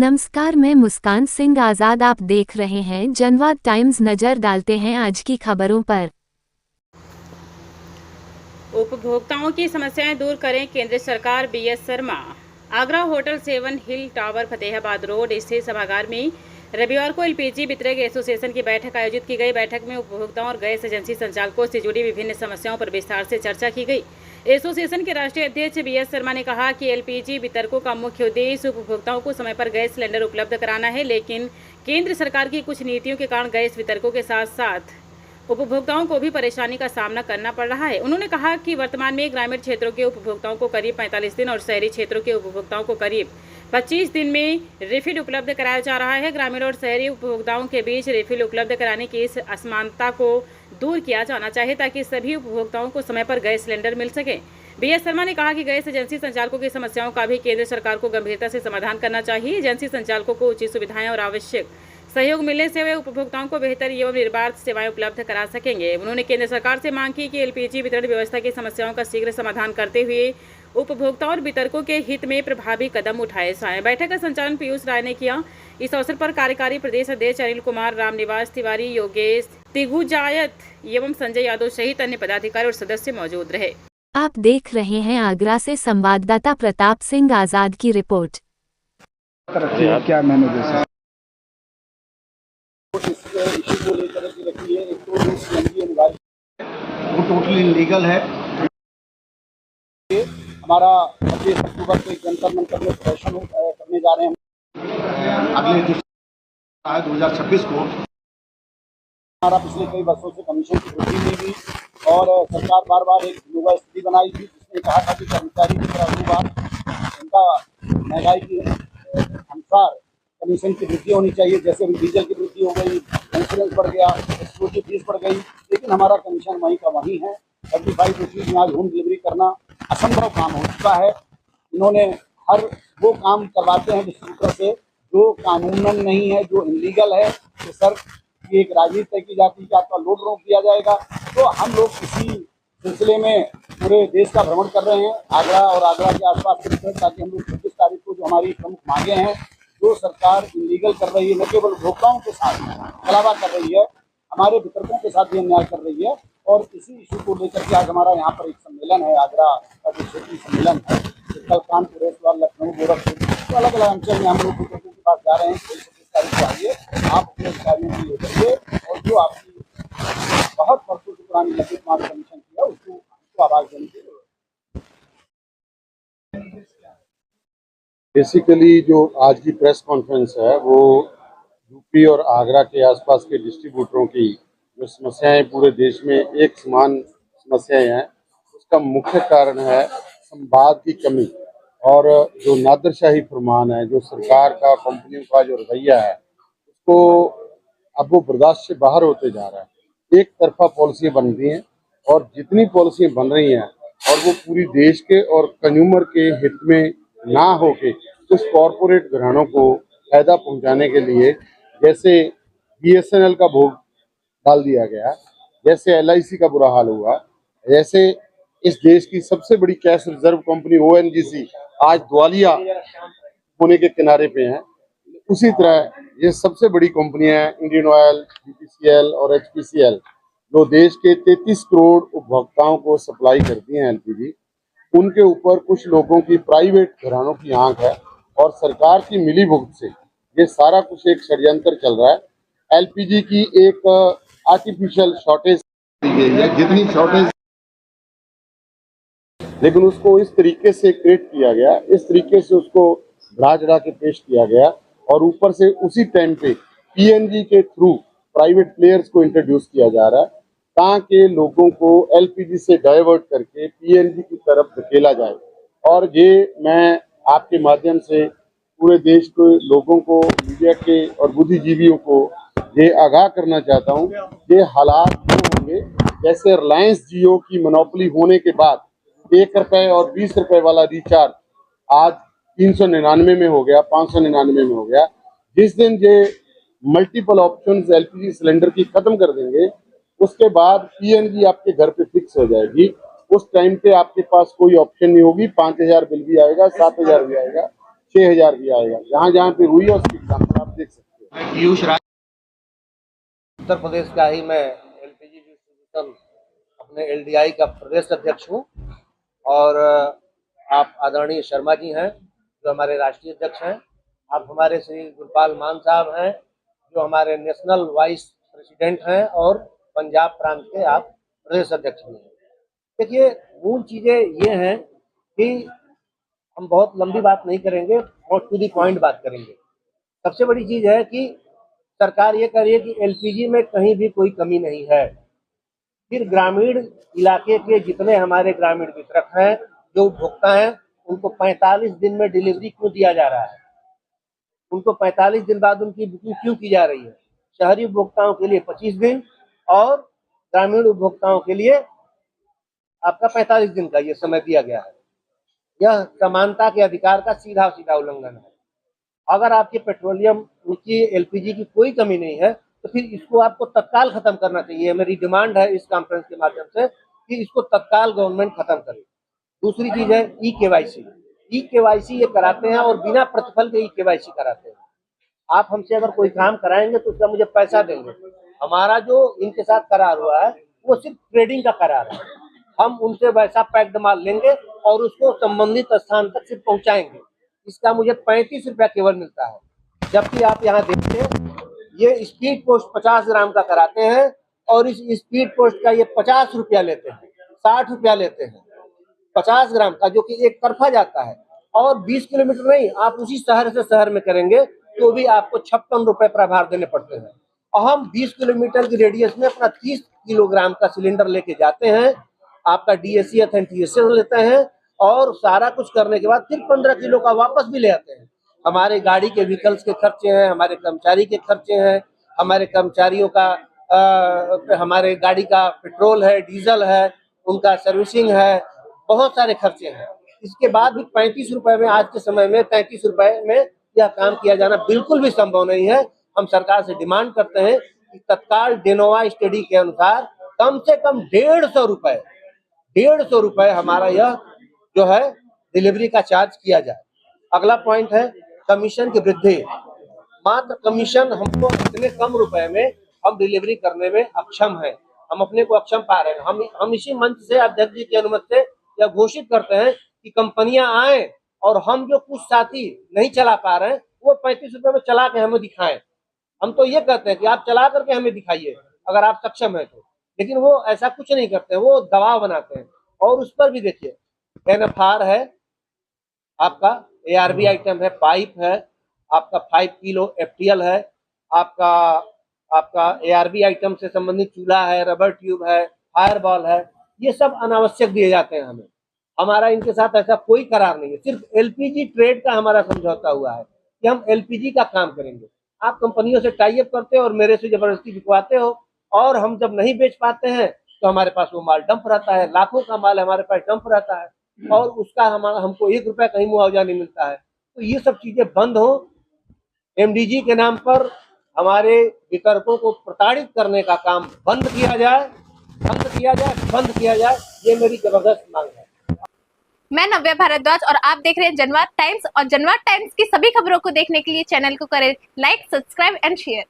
नमस्कार, मैं मुस्कान सिंह आजाद। आप देख रहे हैं जनवाद टाइम्स। नजर डालते हैं आज की खबरों पर। उपभोक्ताओं की समस्याएं दूर करें केंद्र सरकार। बीएस शर्मा। आगरा होटल 7 हिल टावर फतेहाबाद रोड स्थित सभागार में रविवार को एलपीजी वितरक एसोसिएशन की बैठक आयोजित की गई। बैठक में उपभोक्ताओं और गैस एजेंसी संचालकों से जुड़ी विभिन्न समस्याओं पर विस्तार से चर्चा की गई। एसोसिएशन के राष्ट्रीय अध्यक्ष बीएस शर्मा ने कहा कि एलपीजी वितरकों का मुख्य उद्देश्य उपभोक्ताओं को समय पर गैस सिलेंडर उपलब्ध कराना है, लेकिन केंद्र सरकार की कुछ नीतियों के कारण गैस वितरकों के साथ साथ उपभोक्ताओं को भी परेशानी का सामना करना पड़ रहा है। उन्होंने कहा कि वर्तमान में ग्रामीण क्षेत्रों के उपभोक्ताओं को करीब 45 दिन और शहरी क्षेत्रों के उपभोक्ताओं को करीब 25 दिन में रिफिल उपलब्ध कराया जा रहा है। ग्रामीण और शहरी उपभोक्ताओं के बीच रिफिल उपलब्ध कराने की इस असमानता को दूर किया जाना चाहिए ताकि सभी उपभोक्ताओं को समय पर गैस सिलेंडर मिल सके। बीएस शर्मा ने कहा कि गैस एजेंसी संचालकों की समस्याओं का भी केंद्र सरकार को गंभीरता से समाधान करना चाहिए। एजेंसी संचालकों को उचित सुविधाएं और आवश्यक सहयोग मिलने से वे उपभोक्ताओं को बेहतर एवं निर्बाध सेवाएं उपलब्ध करा सकेंगे। उन्होंने केंद्र सरकार से मांग की कि एलपीजी वितरण व्यवस्था की समस्याओं का शीघ्र समाधान करते हुए उपभोक्ताओं और वितरकों के हित में प्रभावी कदम उठाए जाएं। बैठक का संचालन पीयूष राय ने किया। इस अवसर पर कार्यकारी प्रदेश अध्यक्ष अनिल कुमार, रामनिवास तिवारी, योगेश तिगुजायत एवं संजय यादव सहित अन्य पदाधिकारी और सदस्य मौजूद रहे। आप देख रहे हैं आगरा से संवाददाता प्रताप सिंह आजाद की रिपोर्ट। क्या मैंने इशू को लेकर के रखी है। एक तो सीएनजी अनिवार्य, वो टोटली लीगल है। हमारा 25 अक्टूबर को जंतर मंतर में प्रदर्शन करने जा रहे हैं। अगले जो 2026 को हमारा पिछले कई वर्षों से कमीशन की वृद्धि नहीं हुई और सरकार बार बार एक युवा स्थिति बनाई थी, जिसने कहा था कि कर्मचारी की तरह उनका महंगाई के अनुसार कमीशन की वृद्धि होनी चाहिए। जैसे अभी डीजल की वृद्धि हो गई, इंश्योरेंस बढ़ गया, एक्सक्लूसिव फीस बढ़ गई, लेकिन हमारा कमीशन वहीं का वहीं है। 35 रुपीज़ में आज होम डिलीवरी करना असंभव काम हो चुका है। इन्होंने हर वो काम करवाते हैं डिस्ट्रीब्यूटर से जो कानूनन नहीं है, जो इलीगल है। तो सर की एक राजनीति तय की जाती है कि आपका लोड रोक दिया जाएगा। तो हम लोग इसी सिलसिले में पूरे देश का भ्रमण कर रहे हैं, आगरा और आगरा के आसपास के, ताकि हम लोग 26 तारीख को जो हमारी प्रमुख मांगे हैं, जो सरकार इलीगल कर रही है, न केवल उपभोक्ताओं के साथ छलावा कर रही है, हमारे वितरकों के साथ भी अन्याय कर रही है। और इसी इशू को लेकर के आज हमारा यहाँ पर एक सम्मेलन है, आगरा का जो क्षेत्रीय सम्मेलन है, कल कानपुर, लखनऊ, गोरखपुर, तो अलग अलग अंचल में हम लोग वितरकों के पास जा रहे हैं। 26 तारीख को आइए, आप अपने अधिकारियों को लेकर और जो आपकी बहुत वर्षों से पुरानी लंबित मांग कमीशन की है उसको आवाज देने की जरूरत है। बेसिकली जो आज की प्रेस कॉन्फ्रेंस है वो यूपी और आगरा के आसपास के डिस्ट्रीब्यूटरों की जो समस्याएं पूरे देश में एक समान समस्याएं हैं, उसका मुख्य कारण है संवाद की कमी और जो नादरशाही फरमान है, जो सरकार का, कंपनियों का जो रवैया है, उसको अब वो बर्दाश्त से बाहर होते जा रहा है। एक तरफा पॉलिसियाँ बन रही हैं और जितनी पॉलिसियाँ बन रही हैं और वो पूरी देश के और कंज्यूमर के हित में ना होके कुछ कॉरपोरेट घरानों को फायदा पहुंचाने के लिए, जैसे बीएसएनएल का भोग डाल दिया गया, जैसे एलआईसी का बुरा हाल हुआ, जैसे इस देश की सबसे बड़ी कैश रिजर्व कंपनी ओएनजीसी आज दिवालिया होने के किनारे पे है, उसी तरह ये सबसे बड़ी कंपनियां इंडियन ऑयल, बीपीसीएल और एचपीसीएल, जो देश के 33 करोड़ उपभोक्ताओं को सप्लाई करती हैं एलपीजी, उनके ऊपर कुछ लोगों की प्राइवेट घरानों की आंख है और सरकार की मिलीभुगत से ये सारा कुछ एक षड्यंत्र चल रहा है। एलपीजी की एक आर्टिफिशियल शॉर्टेज दी गई है, जितनी शॉर्टेज, लेकिन उसको इस तरीके से क्रिएट किया गया, इस तरीके से उसको बढ़ा चढ़ा के पेश किया गया और ऊपर से उसी टाइम पे पीएनजी के थ्रू प्राइवेट प्लेयर्स को इंट्रोड्यूस किया जा रहा है ताकि लोगों को एलपीजी से डाइवर्ट करके पीएनजी की तरफ धकेला जाए। और ये मैं आपके माध्यम से पूरे देश के लोगों को, मीडिया के और बुद्धिजीवियों को ये आगाह करना चाहता हूँ, ये हालात जो होंगे, जैसे रिलायंस जियो की मोनोपोली होने के बाद 1 रुपए और 20 रुपए वाला रिचार्ज आज 399 में हो गया, 599 में हो गया। जिस दिन ये मल्टीपल ऑप्शंस एलपीजी सिलेंडर की खत्म कर देंगे, उसके बाद पीएनजी आपके घर पे फिक्स हो जाएगी। उस टाइम पे आपके पास कोई ऑप्शन नहीं होगी, 5000 बिल भी आएगा, 7000 भी आएगा, 6000 भी आएगा। जहाँ जहाँ पे हुई है उसकी एग्जाम्पल आप देख सकते हो। मैं पीयूष राज, उत्तर प्रदेश का ही मैं एलपीजी डिस्ट्रीब्यूशन अपने एलडीआई का प्रदेश अध्यक्ष हूँ। और आप आदरणीय शर्मा जी हैं जो हमारे राष्ट्रीय अध्यक्ष हैं। आप हमारे श्री गुरपाल मान साहब हैं जो हमारे नेशनल वाइस प्रेसिडेंट हैं और पंजाब प्रांत के आप प्रदेश अध्यक्ष भी हैं। देखिए, मूल चीज़ें ये हैं कि हम बहुत लंबी बात नहीं करेंगे और टू दी पॉइंट बात करेंगे। सबसे बड़ी चीज़ है कि सरकार ये कह रही है कि एलपीजी में कहीं भी कोई कमी नहीं है। फिर ग्रामीण इलाके के जितने हमारे ग्रामीण वितरक हैं, जो उपभोक्ता हैं, उनको 45 दिन में डिलीवरी क्यों दिया जा रहा है? उनको 45 दिन बाद उनकी बुकिंग क्यों की जा रही है? शहरी उपभोक्ताओं के लिए 25 दिन और ग्रामीण उपभोक्ताओं के लिए आपका 45 दिन का ये समय दिया गया है। यह समानता के अधिकार का सीधा सीधा उल्लंघन है। अगर आपके पेट्रोलियम की एलपीजी की कोई कमी नहीं है तो फिर इसको आपको तत्काल खत्म करना चाहिए। मेरी डिमांड है इस कॉन्फ्रेंस के माध्यम से कि इसको तत्काल गवर्नमेंट खत्म करे। दूसरी चीज है ई केवाईसी ये कराते हैं और बिना प्रतिफल के ई केवाईसी कराते हैं। आप हमसे अगर कोई काम कराएंगे तो उसका मुझे पैसा देंगे। हमारा जो इनके साथ करार हुआ है वो सिर्फ ट्रेडिंग का करार है। हम उनसे वैसा पैक्ड माल लेंगे और उसको संबंधित स्थान तक सिर्फ पहुंचाएंगे। इसका मुझे 35 रुपया केवल मिलता है। जबकि आप यहाँ देखते हैं ये स्पीड पोस्ट 50 ग्राम का कराते हैं और इस स्पीड पोस्ट का ये 50 रुपया लेते हैं, 60 रुपया लेते हैं 50 ग्राम का, जो कि एक तरफा जाता है। और 20 किलोमीटर नहीं, आप उसी शहर से शहर में करेंगे तो भी आपको 56 रुपए प्रभार देने पड़ते हैं। और हम 20 किलोमीटर की रेडियस में अपना 30 किलोग्राम का सिलेंडर लेके जाते हैं, आपका डीएससी अथेंटिकेशन लेते हैं और सारा कुछ करने के बाद फिर 15 किलो का वापस भी ले आते हैं। हमारे गाड़ी के व्हीकल्स के खर्चे हैं, हमारे कर्मचारी के खर्चे हैं, हमारे कर्मचारियों का हमारे गाड़ी का पेट्रोल है, डीजल है, उनका सर्विसिंग है, बहुत सारे खर्चे हैं। इसके बाद भी 35 रुपए में, आज के समय में 33 रुपए में यह काम किया जाना बिल्कुल भी संभव नहीं है। हम सरकार से डिमांड करते हैं कि तत्काल डेनोवा स्टडी के अनुसार कम से कम 150 रुपए हमारा यह जो है डिलीवरी का चार्ज किया जाए। अगला पॉइंट है कमीशन की वृद्धि। मात्र कमीशन हमको इतने कम रुपए में हम डिलीवरी करने में अक्षम है, हम अपने को अक्षम पा रहे हैं। हम इसी मंच से अध्यक्ष जी की अनुमति से यह घोषित करते हैं कि कंपनियां आए और हम जो कुछ साथी नहीं चला पा रहे हैं वो 35 रुपए में चला के हमें दिखाएं। हम तो ये कहते हैं कि आप चला करके हमें दिखाइए अगर आप सक्षम है तो, लेकिन वो ऐसा कुछ नहीं करते, वो दबाव बनाते हैं। और उस पर भी देखिए, एनएफआर है, आपका एआरबी आइटम है, पाइप है, आपका 5 किलो एफटीएल है, आपका एआरबी आइटम से संबंधित चूल्हा है, रबर ट्यूब है, फायरबॉल है, ये सब अनावश्यक दिए जाते हैं हमें। हमारा इनके साथ ऐसा कोई करार नहीं है, सिर्फ एलपीजी ट्रेड का हमारा समझौता हुआ है कि हम एलपीजी का काम करेंगे। आप कंपनियों से टाई अप करते हो और मेरे से जबरदस्ती बिकवाते हो, और हम जब नहीं बेच पाते हैं तो हमारे पास वो माल डंप रहता है, लाखों का माल हमारे पास डंप रहता है और उसका हमको 1 रुपया कहीं मुआवजा नहीं मिलता है। तो ये सब चीजें बंद हो। एमडीजी के नाम पर हमारे वितरकों को प्रताड़ित करने का काम बंद किया जाए, ये मेरी जबरदस्त मांग है। मैं नव्या भारद्वाज और आप देख रहे हैं जनवाद टाइम्स, और जनवाद टाइम्स की सभी खबरों को देखने के लिए चैनल को करें लाइक, सब्सक्राइब एंड शेयर।